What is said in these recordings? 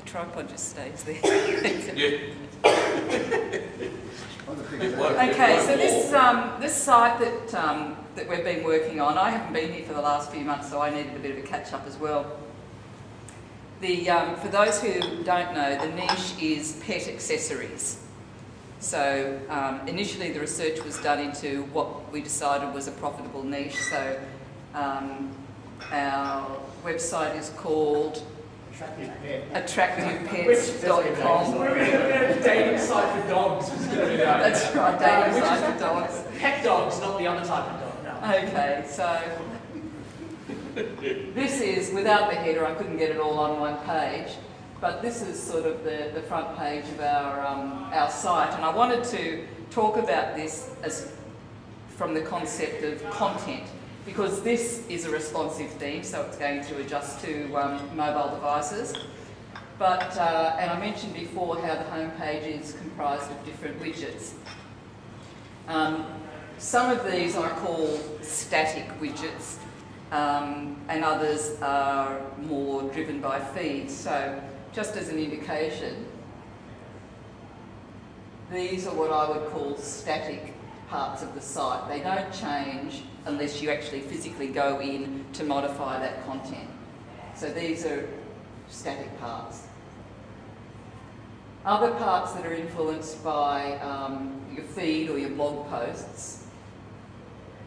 tripod just stays there. Yeah. Okay, so this site that we've been working on, I haven't been here for the last few months, so I needed a bit of a catch up as well. For those who don't know, the niche is pet accessories. So initially the research was done into what we decided was a profitable niche. So our website is called AttractivePets.com. We're a dating site for dogs. That's right, dating site for dogs. Pet dogs, not the other type of dog. No. Okay, so this is, without the header, I couldn't get it all on one page, but this is sort of the front page of our site, and I wanted to talk about this as from the concept of content, because this is a responsive theme, so it's going to adjust to mobile devices. But, and I mentioned before how the homepage is comprised of different widgets. Some of these I call static widgets, and others are more driven by feeds. So just as an indication, these are what I would call static parts of the site. They don't change unless you actually physically go in to modify that content. So these are static parts. Other parts that are influenced by your feed or your blog posts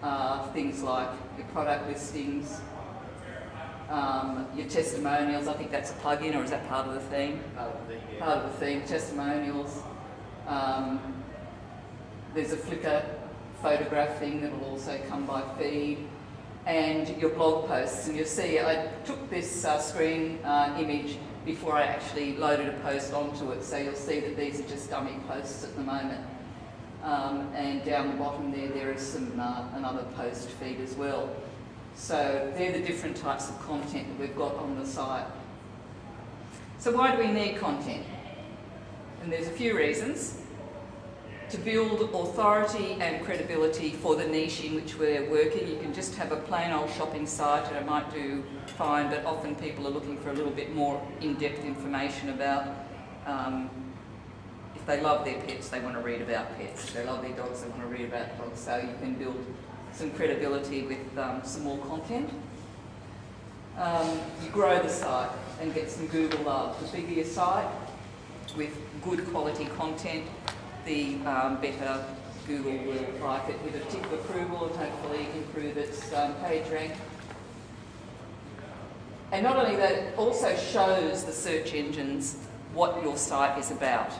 are things like your product listings, your testimonials. I think that's a plug-in, or is that part of the theme? Part of the theme, yeah. Part of the theme, testimonials. There's a Flickr photograph thing that will also come by feed, and your blog posts. And you'll see I took this screen image before I actually loaded a post onto it, so you'll see that these are just dummy posts at the moment. And down the bottom there is some another post feed as well. So they're the different types of content that we've got on the site. So why do we need content? And there's a few reasons. To build authority and credibility for the niche in which we're working. You can just have a plain old shopping site, and it might do fine, but often people are looking for a little bit more in-depth information about if they love their pets, they want to read about pets. If they love their dogs, they want to read about dogs. So you can build some credibility with some more content. You grow the site and get some Google love. The bigger your site with good quality content, the better Google will like it, with a tick of approval and hopefully improve its page rank. And not only that, it also shows the search engines what your site is about.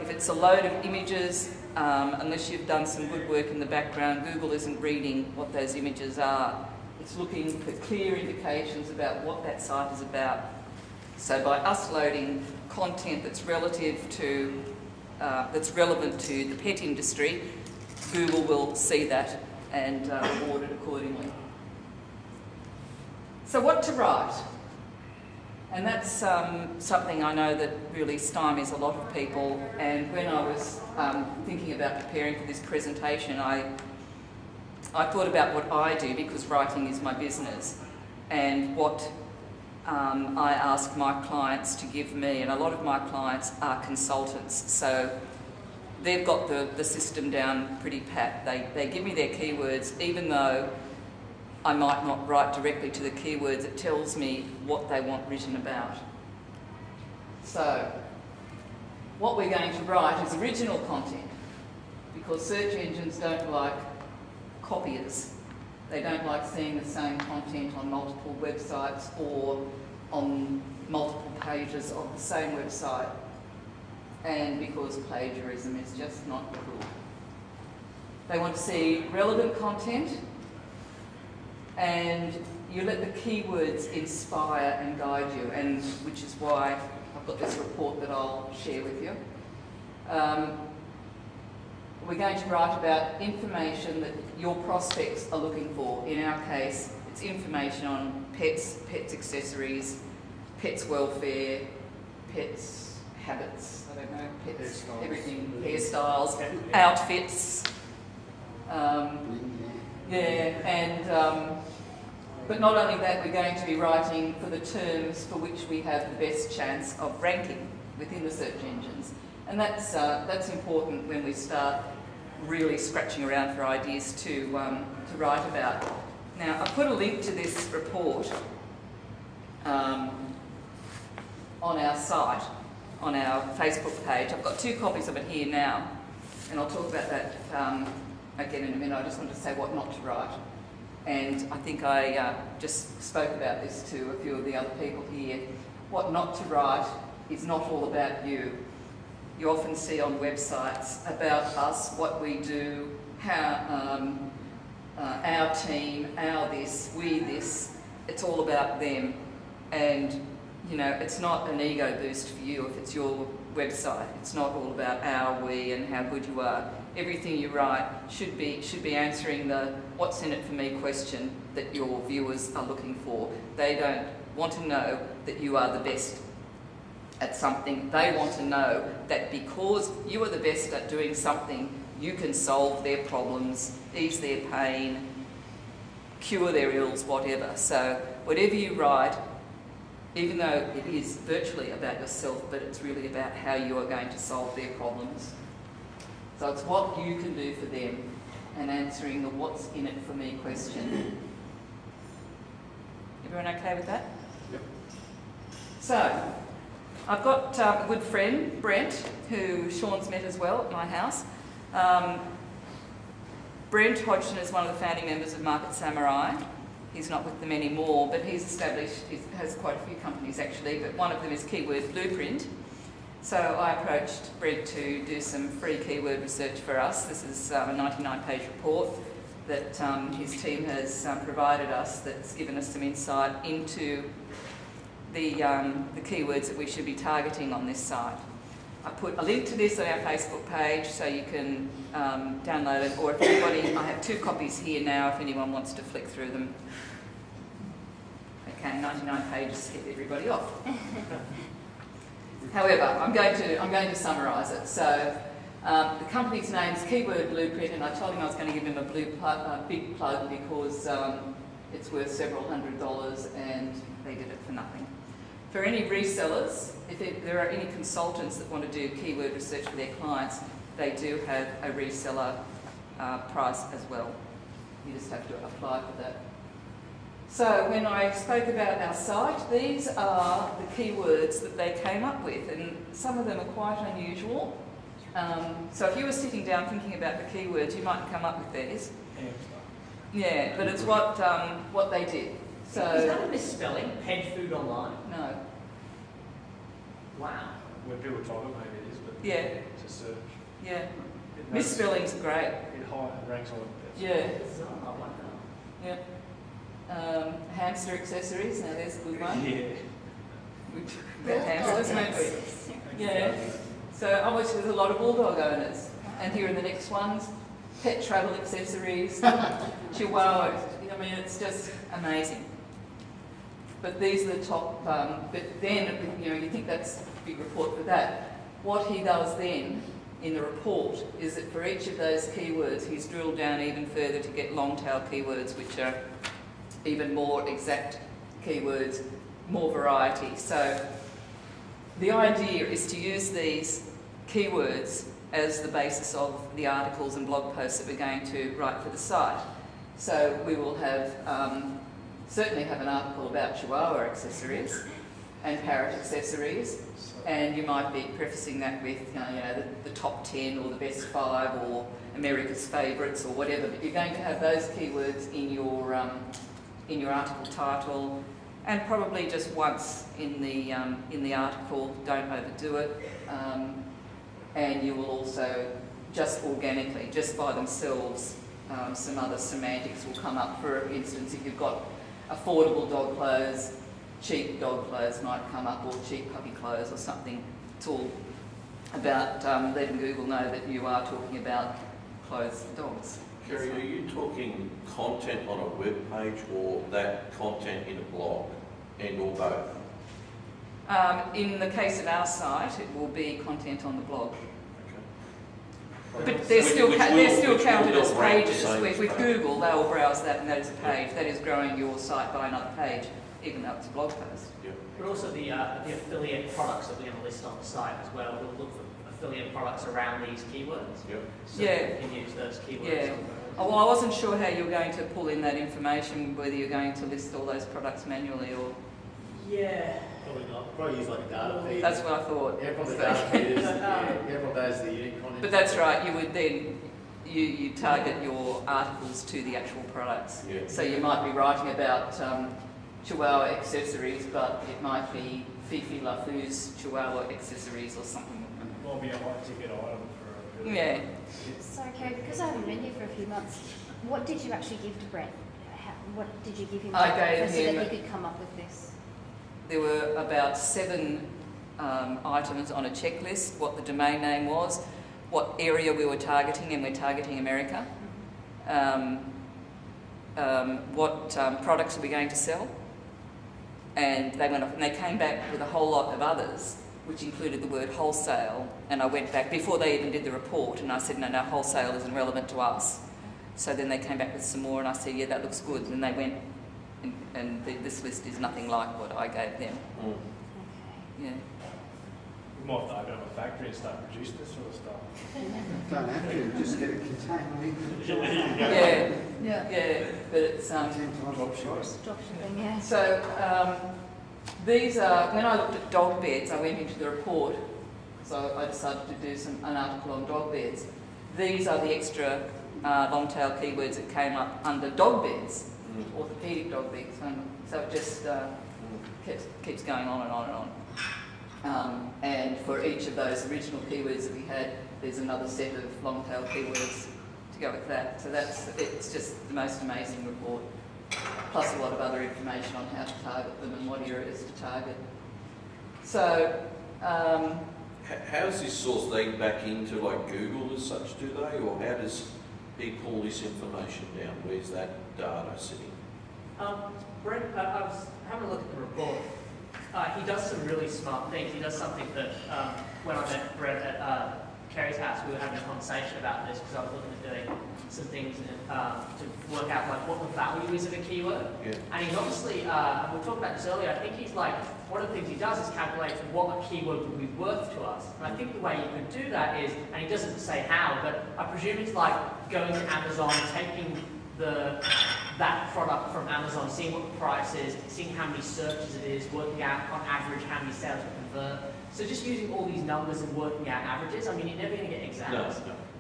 If it's a load of images, unless you've done some good work in the background, Google isn't reading what those images are. It's looking for clear indications about what that site is about. So by us loading content that's relative to that's relevant to the pet industry, Google will see that and reward it accordingly. So what to write? And that's something I know that really stymies a lot of people. And when I was thinking about preparing for this presentation, I thought about what I do, because writing is my business, and what I ask my clients to give me, and a lot of my clients are consultants, so they've got the system down pretty pat. They give me their keywords, even though I might not write directly to the keywords, it tells me what they want written about. So what we're going to write is original content, because search engines don't like copiers. They don't like seeing the same content on multiple websites or on multiple pages of the same website, and because plagiarism is just not good. They want to see relevant content, and you let the keywords inspire and guide you, and which is why I've got this report that I'll share with you. We're going to write about information that your prospects are looking for. In our case, it's information on pets, pets accessories, pets welfare, pets habits, I don't know, pets, hairstyles. Everything, hairstyles, outfits, yeah, and But not only that, we're going to be writing for the terms for which we have the best chance of ranking within the search engines. And that's important when we start really scratching around for ideas to write about. Now, I put a link to this report on our site, on our Facebook page. I've got 2 copies of it here now, and I'll talk about that again in a minute. I just wanted to say what not to write. And I think I just spoke about this to a few of the other people here. What not to write is not all about you. You often see on websites about us, what we do, how our team, our this, we this. It's all about them. And, you know, it's not an ego boost for you if it's your website. It's not all about our, we, and how good you are. Everything you write should be answering the what's in it for me question that your viewers are looking for. They don't want to know that you are the best at something. They want to know that because you are the best at doing something, you can solve their problems, ease their pain, cure their ills, whatever. So whatever you write, even though it is virtually about yourself, but it's really about how you are going to solve their problems. So it's what you can do for them and answering the what's in it for me question. Everyone okay with that? Yep. So, I've got a good friend, Brent, who Sean's met as well at my house. Brent Hodgson is one of the founding members of Market Samurai. He's not with them anymore, but he has quite a few companies actually, but one of them is Keyword Blueprint. So I approached Brent to do some free keyword research for us. This is a 99-page report that his team has provided us that's given us some insight into the keywords that we should be targeting on this site. I put a link to this on our Facebook page so you can download it, or if anybody, I have 2 copies here now if anyone wants to flick through them. Okay, 99 pages to get everybody off. However, I'm going to summarise it. So the company's name's Keyword Blueprint, and I told him I was going to give him a big plug because it's worth several $100s and they did it for nothing. For any resellers, if there are any consultants that want to do keyword research for their clients, they do have a reseller price as well. You just have to apply for that. So when I spoke about our site, these are the keywords that they came up with, and some of them are quite unusual. So if you were sitting down thinking about the keywords, you might come up with these. Yeah, but it's what they did. So is that a misspelling? Pet food online? No. Wow. When people type it, maybe it is, but Yeah. it's a search. Yeah. It Misspelling's great. It ranks on it. Yeah. Bizarre, wow. Yeah. Hamster accessories. Now there's a good one. Yeah. We talked about hamsters, won't we? Yeah. So obviously there's a lot of bulldog owners, and here are the next ones: pet travel accessories, chihuahuas. I mean, it's just amazing. But these are the top. But then, you know, you think that's a big report for that. What he does then in the report is that for each of those keywords, he's drilled down even further to get long tail keywords, which are even more exact keywords, more variety. So the idea is to use these keywords as the basis of the articles and blog posts that we're going to write for the site. So we will have certainly have an article about Chihuahua accessories and parrot accessories, and you might be prefacing that with the top 10 or the best 5 or America's favourites or whatever. But you're going to have those keywords in your article title, and probably just once in the article. Don't overdo it, and you will also just organically, just by themselves, some other semantics will come up. For instance, if you've got affordable dog clothes, cheap dog clothes might come up, or cheap puppy clothes or something. It's all about letting Google know that you are talking about clothes for dogs. Kerry, are you talking content on a web page or that content in a blog, and or both? In the case of our site, it will be content on the blog. Okay. But they're still Which counted will as not rank the pages. same With as Google, they'll browse that and that is a page. That is growing your site by another page, even though it's a blog post. But also the affiliate products that we're going to list on the site as well. We'll look for affiliate products around these keywords. Yep. So Yeah. you can use those keywords. Yeah. Oh, well, I wasn't sure how you were going to pull in that information, whether you're going to list all those products manually or... Yeah. Probably not. Probably use like a data feed. That's what I thought. Everyone data feed is, everyone does the unique content. But that's right, you would then, you target your articles to the actual products. Yeah. So you might be writing about Chihuahua accessories, but it might be Fifi LaFou's Chihuahua accessories or something. Might be a high ticket item for a Yeah. So, Kerry, because I haven't been here for a few months, what did you actually give to Brett? What did you give him I gave so him- that he could come up with this? There were about 7 items on a checklist, what the domain name was, what area we were targeting, and we're targeting America, what products are we going to sell, and they went off and they came back with a whole lot of others, which included the word wholesale, and I went back before they even did the report and I said no, wholesale isn't relevant to us. So then they came back with some more and I said yeah, that looks good, and they went and this list is nothing like what I gave them. Mm. Okay. Yeah. We might have to open up a factory and start producing this sort of stuff. Don't have to, just get a container. Yeah, but it's Dropshipping, yeah. so these are, when I looked at dog beds, I went into the report, so I decided to do an article on dog beds. These are the extra long tail keywords that came up under dog beds, orthopaedic dog beds, so it just keeps going on and on and on. And for each of those original keywords that we had, there's another set of long tail keywords to go with that. So it's just the most amazing report, plus a lot of other information on how to target them and what areas to target. So, How's this source then back into like Google as such, do they? Or how does he pull this information down? Where's that data sitting? Brent, I was having a look at the report. He does some really smart things. He does something that when I met Brent at Kerry's house, we were having a conversation about this because I was looking at doing some things to work out like what the value is of a keyword. Yeah. And he's obviously, and we talked about this earlier, I think he's like, one of the things he does is calculate what a keyword would be worth to us. And I think the way you could do that is, and he doesn't say how, but I presume it's like going to Amazon, taking that product from Amazon, seeing what the price is, seeing how many searches it is, working out on average how many sales will convert. So just using all these numbers and working out averages, I mean, you're never going to get exact. No.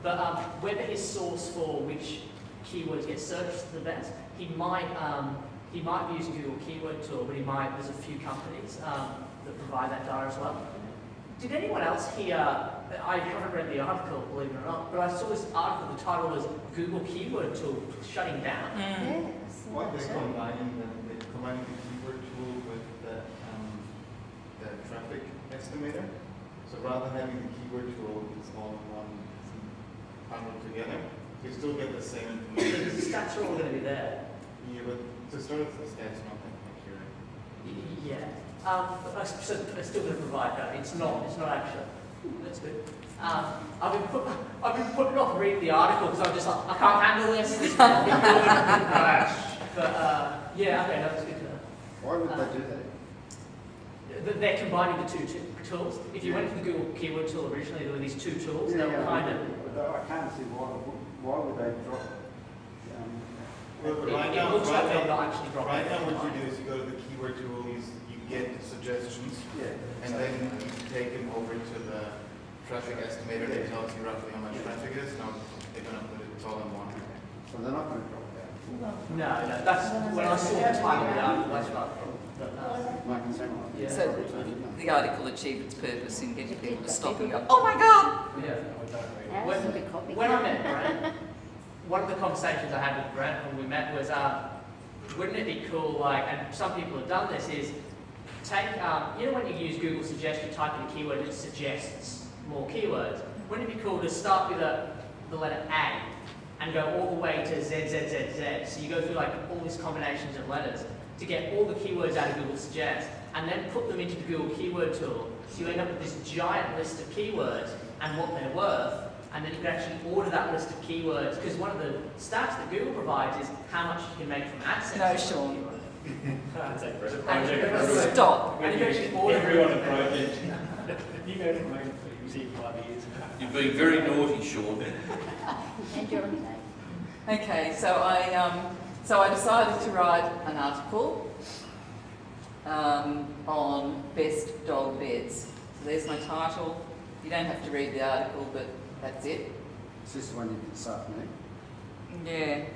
But whether his source for which keywords get searched the best, he might be using Google Keyword Tool, but there's a few companies that provide that data as well. Did anyone else here, I haven't read the article, believe it or not, but I saw this article, the title was Google Keyword Tool shutting down. Yes. What they're combining the keyword tool with the traffic estimator. So rather than having the keyword tool, it's all in one bundled together. You still get the same The information. stats are all going to be there. Yeah, but to start with, the stats not that accurate. Yeah. So they're still going to provide that. It's not actually. That's good. I've been putting off reading the article because I'm just like, I can't handle this. This can't be good. Crash. But yeah, okay, that's good to know. Why would they do that? They're combining the two tools. If you went to the Google Keyword Tool originally, there were these two tools. They were kind of. I can't see why would they drop Well, but It looks like they're not actually dropping. right now what you do is you go to the keyword tool, you get suggestions, and then you take them over to the traffic estimator that tells you roughly how much traffic is. Now they're going to put it all in one. So they're not going to drop that. No, that's when I saw the title of the article, that's what I thought. But, My concern was. Yeah. so the article achieved its purpose in getting people to stop and go, oh my God! yeah. That's a big copy. When I met Brent, one of the conversations I had with Brent when we met was, wouldn't it be cool, like, and some people have done this, is take, you know when you use Google Suggest, you type in a keyword and it suggests more keywords. Wouldn't it be cool to start with the letter A and go all the way to Z, Z, Z, Z? So you go through like all these combinations of letters to get all the keywords out of Google Suggest and then put them into the Google Keyword Tool. So you end up with this giant list of keywords and what they're worth. and then you can actually order that list of keywords, because one of the stats that Google provides is how much you can make from AdSense. No, Sean. It's a project. Stop. And you can actually order Everyone a project. You go to make for 5 years. You've been very naughty, Sean. And you're on tape. Okay, so I decided to write an article on best dog beds. So there's my title. You don't have to read the article, but that's it. Is this the one you did this afternoon? Yeah.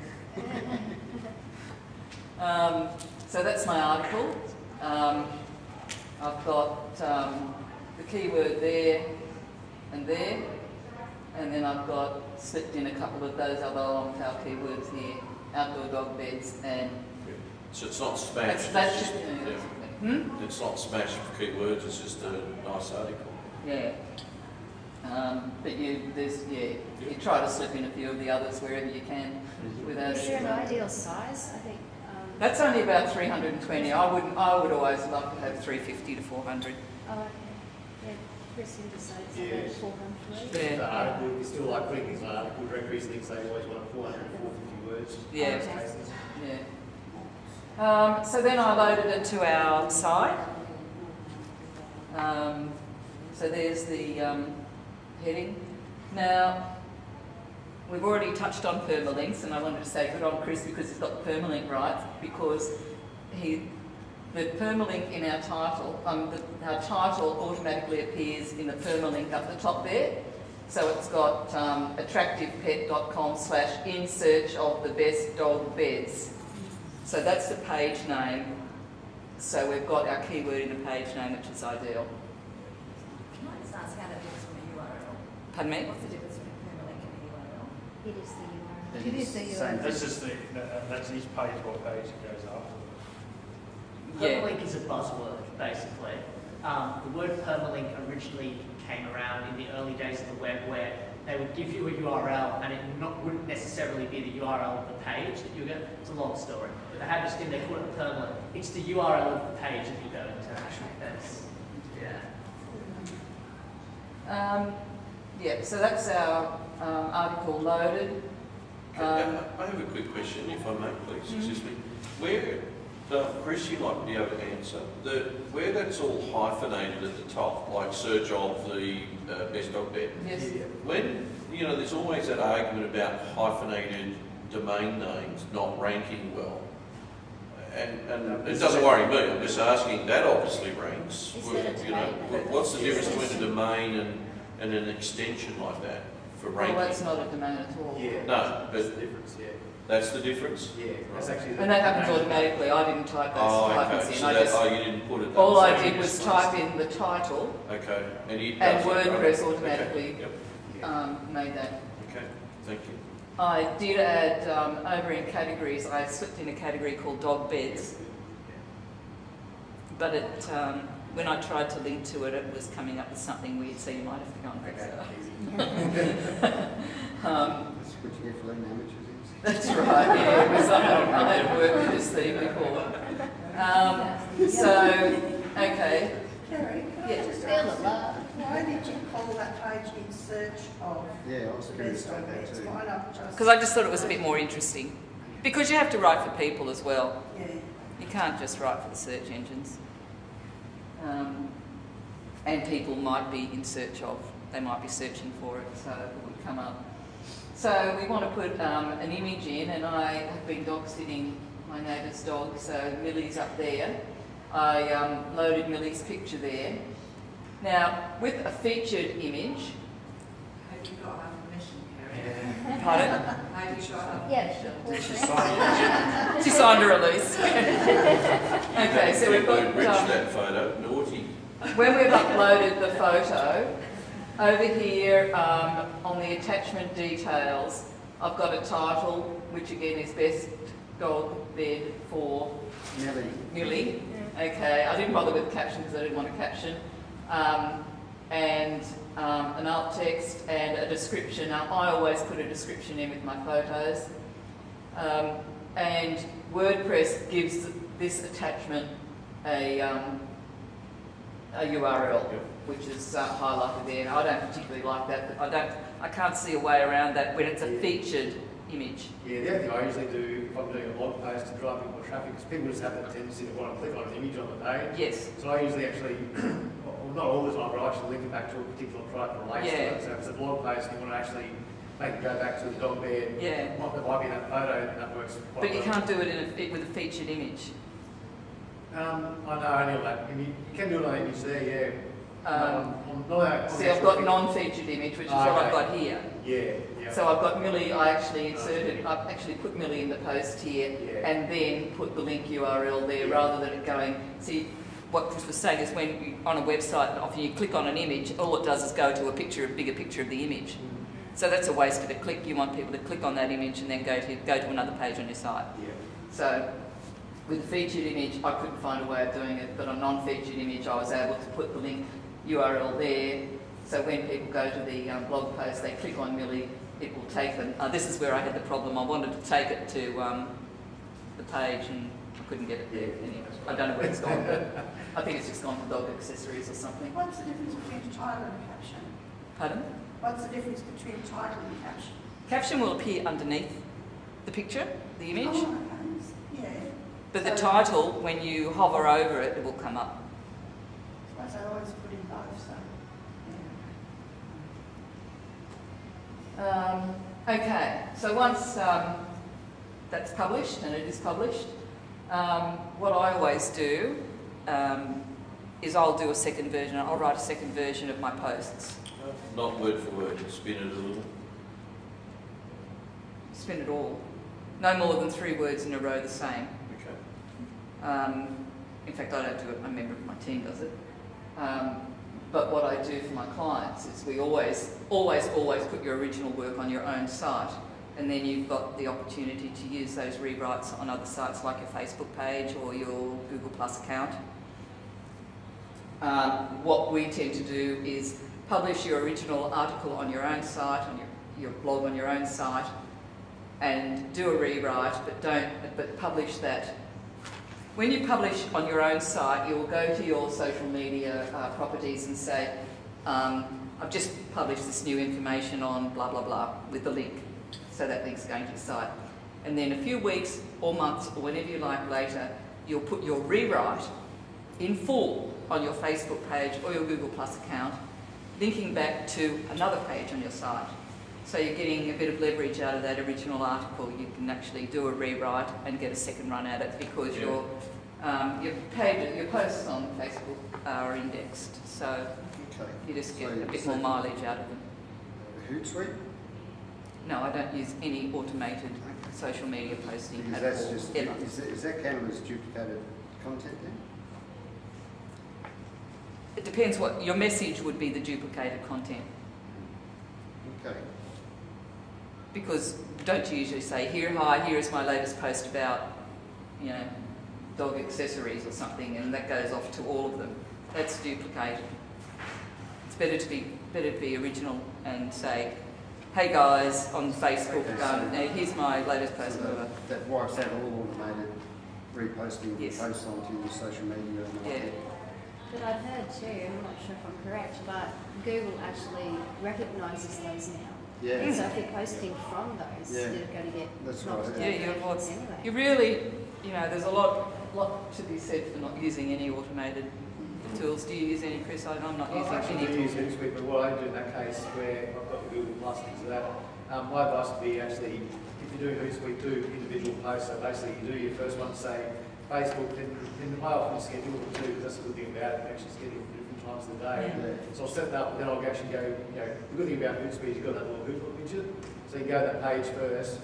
So that's my article. I've got the keyword there, and then I've got slipped in a couple of those other long tail keywords here: outdoor dog beds and. So it's not smashed. That's it's, just, yeah. It's not smashed with keywords. It's just a nice article. Yeah. But you try to slip in a few of the others wherever you can without. Is there an ideal size? I think. That's only about 320. I would always love to have 350 to 400. Oh, okay. Yeah, Chris decides Yes. about 400. Yeah. The article, we still like putting things on article directories, links, they always want 400 and 450 words. Yeah. Spaces. Yeah. So then I loaded it to our site. So there's the heading. Now, we've already touched on permalinks, and I wanted to say good on Chris because he's got the permalink right, because the permalink in our title, our title automatically appears in the permalink up the top there. So it's got attractivepet.com/in search of the best dog beds. So that's the page name. So we've got our keyword in the page name, which is ideal. Can I just ask how that differs from a URL? Pardon me? What's the difference between a permalink and a URL? It is the URL. It is the same. That's just that's each page what page it goes after. Yeah. Permalink is a buzzword, basically. The word permalink originally came around in the early days of the web, where they would give you a URL and it wouldn't necessarily be the URL of the page that you get. It's a long story. But they had this thing, they call it a permalink. It's the URL of the page that you go into, actually. That's, Yeah, so that's our article loaded. I have a quick question, if I may, please. Excuse me. Where, Chris, you might be able to answer. Where that's all hyphenated at the top, like search of the best dog bed. Yes. When, there's always that argument about hyphenated domain names not ranking well. And it doesn't worry me, I'm just asking, that obviously ranks. Is that a domain? What's the difference between a domain and an extension like that for ranking? Well, that's not a domain at all. Yeah. No, That's but the difference, yeah. that's the difference? Yeah, that's actually the... And that happens automatically. I didn't type those Oh, hyphens okay. in. So I that, just, you didn't put it. all so I you did was just- type in the title, Okay, and it and does it, WordPress right? automatically Okay, yep. made that. Okay, thank you. I did add, over in categories, I slipped in a category called dog beds. But when I tried to link to it, it was coming up with something weird, so you might have to go and fix it. That's what you get for letting amateurs in. That's right, yeah, it was, I had worked with this theme before. Okay. Kerry, can I Yeah. just Feel ask the love. why did you call that page in search of Yeah, I was the curious best about dog that beds? too. Why not just... Because I just thought it was a bit more interesting. Because you have to write for people as well. Yeah. You can't just write for the search engines. And people might be in search of, they might be searching for it, so it would come up. So we want to put an image in, and I have been dog sitting my neighbour's dog, so Millie's up there. I loaded Millie's picture there. Now, with a featured image, Have you got our permission, Kerry? pardon? Have you got our Yeah. permission? She signed a release. Okay, so we've got... Rich that photo, naughty. When we've uploaded the photo, over here on the attachment details, I've got a title, which again is Best Dog Bed for Millie. Okay, I didn't bother with the caption because I didn't want a caption. And an alt text and a description. Now, I always put a description in with my photos. And WordPress gives this attachment a a URL, which is highlighted there. And I don't particularly like that, but I can't see a way around that when it's a featured image. Yeah, the other thing I usually do if I'm doing a blog post to drive people traffic is people just have that tendency to want to click on an image on the page. Yes. So I usually actually, well, not all the time, but I actually link it back to a particular product that relates to it. So if it's a blog post and you want to actually make it go back to the dog bed, Yeah. that might be in that photo, and that works quite But you well. can't do it with a featured image. I know, only on that. You can do it on that image there, yeah. See, I've got non-featured image, which is what I've got here. Yeah. So I've got Millie, I've actually put Millie in the post here, Yeah. and then put the link URL there rather than it going, see, what Chris was saying is when you, on a website, often you click on an image, all it does is go to a bigger picture of the image. So that's a waste of a click. You want people to click on that image and then go to another page on your site. Yeah. So with a featured image, I couldn't find a way of doing it, but a non-featured image, I was able to put the link URL there. So when people go to the blog post, they click on Millie, it will take them. This is where I had the problem. I wanted to take it to the page and I couldn't get it there. Anyway, I don't know where it's gone, but I think it's just gone to dog accessories or something. What's the difference between title and caption? Pardon? What's the difference between title and caption? Caption will appear underneath the picture, the image, Oh, okay. Yeah. but the So- title, when you hover over it, it will come up. I suppose I always put in both, so. Okay, so once that's published, and it is published, what I always do is I'll do a second version. I'll write a second version of my posts. Not word for word, spin it a little. Spin it all. No more than 3 words in a row the same. Okay. In fact, I don't do it, a member of my team does it. But what I do for my clients is we always put your original work on your own site, and then you've got the opportunity to use those rewrites on other sites like your Facebook page or your Google Plus account. What we tend to do is publish your original article on your own site, on your blog on your own site, and do a rewrite, but publish that. When you publish on your own site, you'll go to your social media properties and say, I've just published this new information on blah, blah, blah, with the link. So that link's going to your site. And then a few weeks or months or whenever you like later, you'll put your rewrite in full on your Facebook page or your Google Plus account, linking back to another page on your site. So you're getting a bit of leverage out of that original article. You can actually do a rewrite and get a second run at it because your posts on Facebook are indexed. So you just get a bit more mileage out of them. Hootsuite? No, I don't use any automated social media posting Because at that's all, just, ever. is that counted as duplicated content then? It depends what your message would be, the duplicated content. Okay. Because don't you usually say, here is my latest post about, dog accessories or something, and that goes off to all of them. That's duplicated. It's better to be original and say, hey guys, on Facebook, Okay, so- here's my latest post. So that wipes out all automated reposting of Yes. posts onto your social media and all Yeah. that. But I've heard too, I'm not sure if I'm correct, but Google actually recognises those now. Yeah. So if you're posting from those, Yeah. you're going to get That's knocked right, down Yeah, anyway. you really, there's a lot to be said for not using any automated tools. Do you use any, Chris? I'm not I using actually any do use tools. Hootsuite, but what I do in that case, where I've got the Google Plus things to that, my advice would be actually, if you're doing Hootsuite, do individual posts. So basically, you do your first one, say Facebook, then I often schedule them too, because that's the good thing about it. You actually schedule them different times of the day. Yeah. So I'll set that up, then I'll actually go, the good thing about Hootsuite is you've got that little Hootsuite widget. So you go to that page first,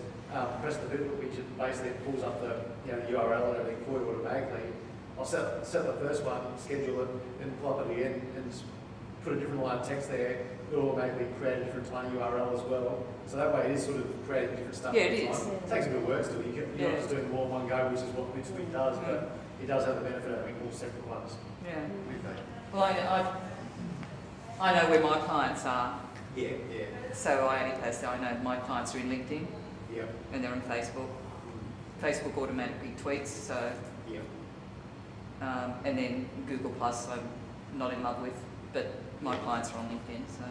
press the Hootsuite widget, basically it pulls up the URL and everything for you automatically. I'll set the first one, schedule it, then pull up at the end and put a different line of text there. It'll automatically create a different tiny URL as well. So that way it is sort of creating different stuff. Yeah, all the it is. time. It takes a bit of work still. You're not just doing them all in one go, which is what Hootsuite does, but it does have the benefit of having all separate ones. Yeah. Okay. Well, I know where my clients are, Yeah. so I only post I know my clients are in LinkedIn Yeah. and they're on Facebook. Facebook automatically tweets, so Yeah. and then Google Plus, I'm not in love with, but my clients are on LinkedIn, so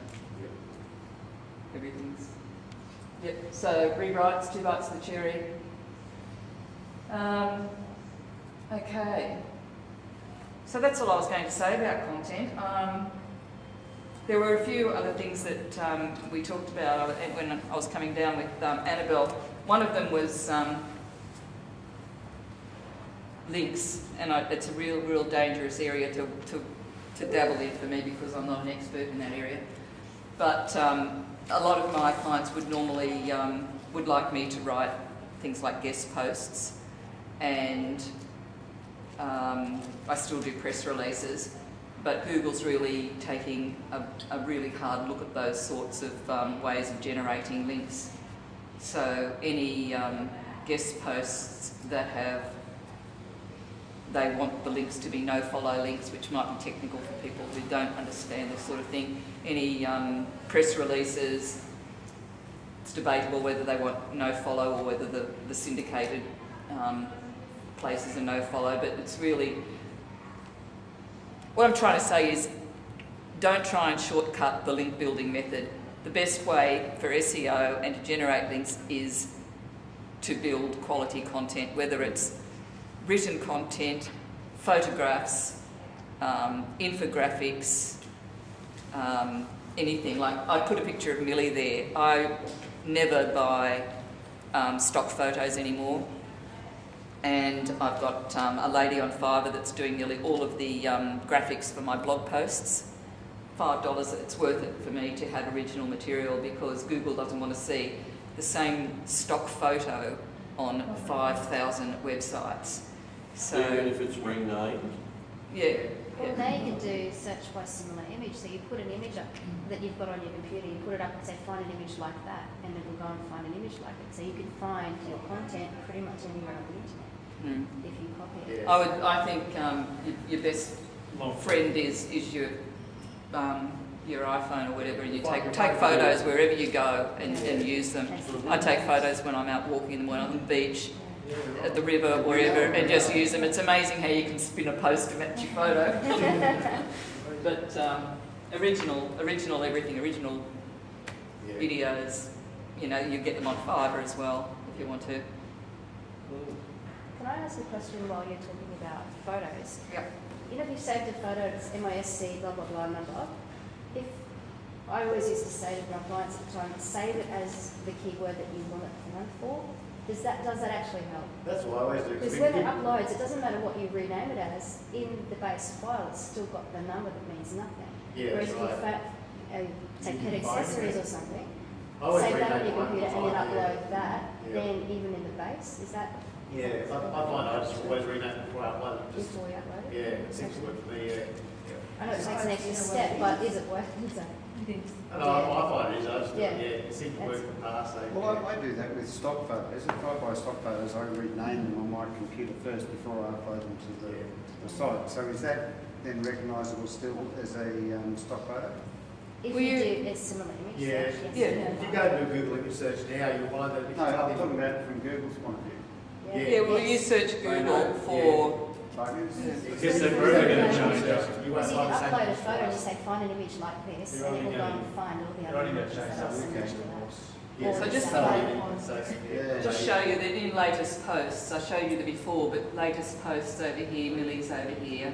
everything's... Yep, so rewrites, 2 bites of the cherry. Okay. So that's all I was going to say about content. There were a few other things that we talked about when I was coming down with Annabelle. One of them was links, and it's a real dangerous area to dabble in for me because I'm not an expert in that area. But a lot of my clients would normally would like me to write things like guest posts, and I still do press releases. But Google's really taking a really hard look at those sorts of ways of generating links. So any guest posts that they want the links to be no-follow links, which might be technical for people who don't understand this sort of thing. Any press releases, it's debatable whether they want no-follow or whether the syndicated places are no-follow, but it's really... What I'm trying to say is, don't try and shortcut the link building method. The best way for SEO and to generate links is to build quality content, whether it's written content, photographs, infographics, anything. Like, I put a picture of Millie there. I never buy stock photos anymore. And I've got a lady on Fiverr that's doing nearly all of the graphics for my blog posts. $5, it's worth it for me to have original material because Google doesn't want to see the same stock photo on 5,000 websites. So, even if it's renamed? Yeah. Well, now you can do search by similar image. So you put an image up that you've got on your computer, you put it up and say, find an image like that, and it will go and find an image like it. So you can find your content pretty much anywhere on the internet. If you copy it. I think your best friend is your iPhone or whatever, and you take photos wherever you go and use them. I take photos when I'm out walking in the morning on the beach, at the river, wherever, and just use them. It's amazing how you can spin a post to match your photo. But original everything, original videos, you get them on Fiverr as well if you want to. Can I ask a question while you're talking about photos? Yeah. If you saved a photo, it's MISC, blah, blah, blah, number. If I always used to say to my clients at the time, save it as the keyword that you want it to run for. Does that actually help? That's what I always do. Because when it uploads, it doesn't matter what you rename it as, in the base file, it's still got the number that means nothing. Yeah, Whereas right. if you take pet accessories or something, I always save that on rename your mine computer and before then I do. upload that, Yeah. then even in the base, is that Yeah, I find I just always rename it before I upload it. Just, before you upload it? yeah, it seems to work for me, yeah. I know it takes an extra step, but is it working? So, And I find it is, I just do it, Yeah. yeah, it seems to work in the past. Well, I do that with stock photos. If I buy stock photos, I rename them on my computer first before I upload them to the site. So is that then recognisable still as a stock photo? if Will you you- do a similar image Yeah. search, yes. If you go to a Google image search now, you'll find that if you No, type I'm in- talking about it from Google's point of view. Yeah, well, you search Google for... Photos. Yes, they're forever going to change. You won't So you find the same. upload a photo and you say, find an image like this, You're and it will only go gonna- and find all the you're other only gonna images change that are that. similar Okay. to that. Yeah, Or so just just upload so, Yeah. Just show you that in latest posts, I show you the before, but latest posts over here, Millie's over here.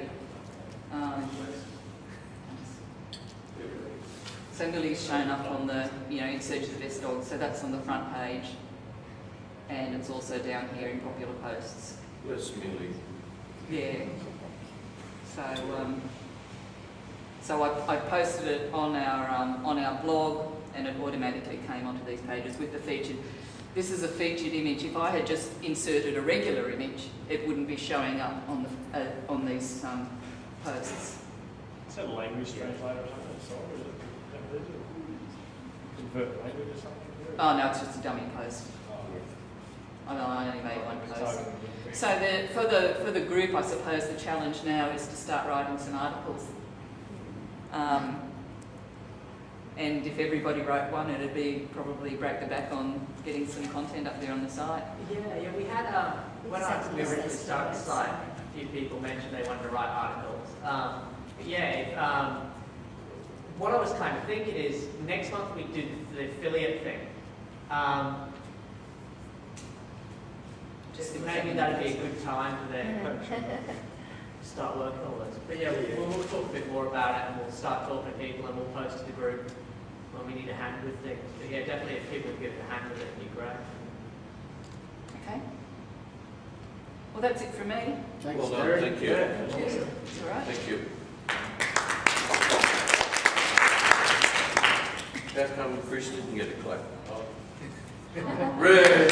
So Millie's shown up on the, in search of the best dog, so that's on the front page. And it's also down here in popular posts. Yes, Millie. Yeah. So I posted it on our blog, and it automatically came onto these pages with the featured. This is a featured image. If I had just inserted a regular image, it wouldn't be showing up on these posts. Is that a language translator or something? Sorry, is it? Convert language or something? Oh no, it's just a dummy post. I only made one post. So for the group, I suppose the challenge now is to start writing some articles. And if everybody wrote one, it'd be probably break the back on getting some content up there on the site. Yeah, we had, when we originally started the site, a few people mentioned they wanted to write articles. But yeah, what I was kind of thinking is next month we do the affiliate thing. Just maybe that'd be a good time for them to start working on this. But yeah, we'll talk a bit more about it, and we'll start talking to people, and we'll post to the group when we need a hand with things. But yeah, definitely if people give it a hand with it, it'd be great. Okay. Well, that's it from me. Thanks, Well done, Kerry. thank you. It's all right. Thank you. How come Chris didn't get a clap? Red.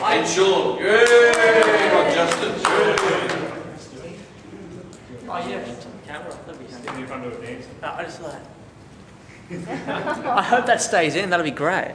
And Sean. Yay! Not Justin. Yay! Oh yeah, camera off, that'd be handy. Stand in front of a dance. I just like. I hope that stays in. That'll be great.